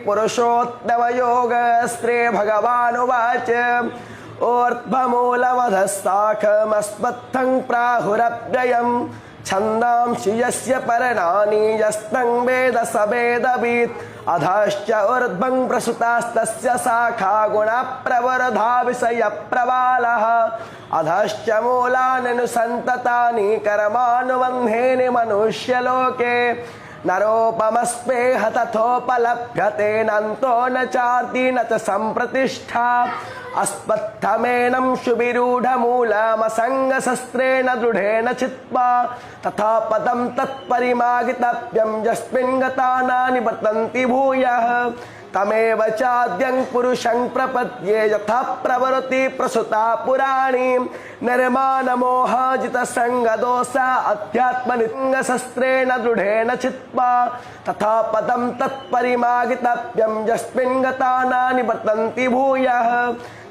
पुरुषोत्तमयोगस्त्रे भगवानुवाच ऊर्ध्वमूलमधस्ताखमस्मत्थं प्राहुरव्ययम् छन्दांसि यस्य पर्णानि यस्तं वेद स वेदवित् अधश्च ऊर्ध्वं प्रसुतास्तस्य शाखा गुणप्रवरधा विषयप्रवालः अधश्च मूलान्यनुसन्ततानि कर्मानुबन्धेन मनुष्यलोके नरोपमस्पेह तथोपलभ्यते नन्तो न चार्ति न च सम्प्रतिष्ठा अस्मत्थमेनं सुविरूढमूलमसङ्गशस्त्रेण दृढेन चित्वा तथा पदं तत्परिमार्गितव्यं यस्मिन् गता न निवर्तन्ति भूयः तमेव चाद्यं पुरुषं प्रपद्ये यथा प्रवरति प्रसुता पुराणी निर्माणमोहाजितसङ्गदोषा अध्यात्मनिशस्त्रेण दृढेन चित्वा तथा पदं तत्परिमार्गितव्यं यस्मिन् गता न निवर्तन्ति भूयः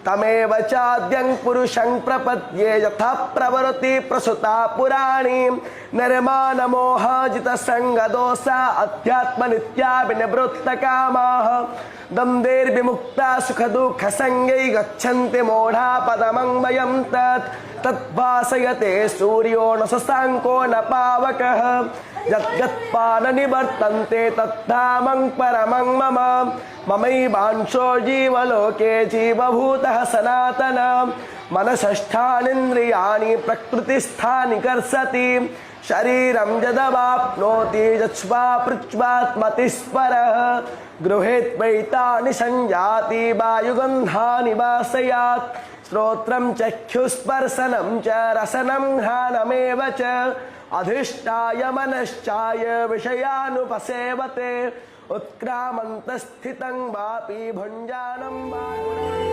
तमेव चाद्यं पुरुषं प्रपद्ये यथा प्रवरति प्रसुता पुराणी निर्माणमोहाजितसङ्गदोषा अध्यात्मनित्या विनिवृत्तकामाः द्वन्द्वैर्विमुक्ता सुखदुःखसङ्गै गच्छन्ति मूढा पदमन्वयं तद्भासयते सूर्यो न शशाङ्को न पावकः यद्गत्वा न निवर्तन्ते तद्धामं परमं मम ममैवांशो जीवलोके जीवभूतः सनातन मनसष्ठानीन्द्रियाणि प्रकृतिस्थानि कर्षति शरीरं यदवाप्नोति यच्वा पृच्छ्वात्मतिस्परः गृहेत्वैतानि संयाति वायुगन्धानि वासयात् श्रोत्रं चक्षुस्पर्शनं च रसनं घ्राणमेव च अधिष्ठाय मनश्चाय विषयानुपसेवते उत्क्रामन्तस्थितं वापि भुञ्जानं वा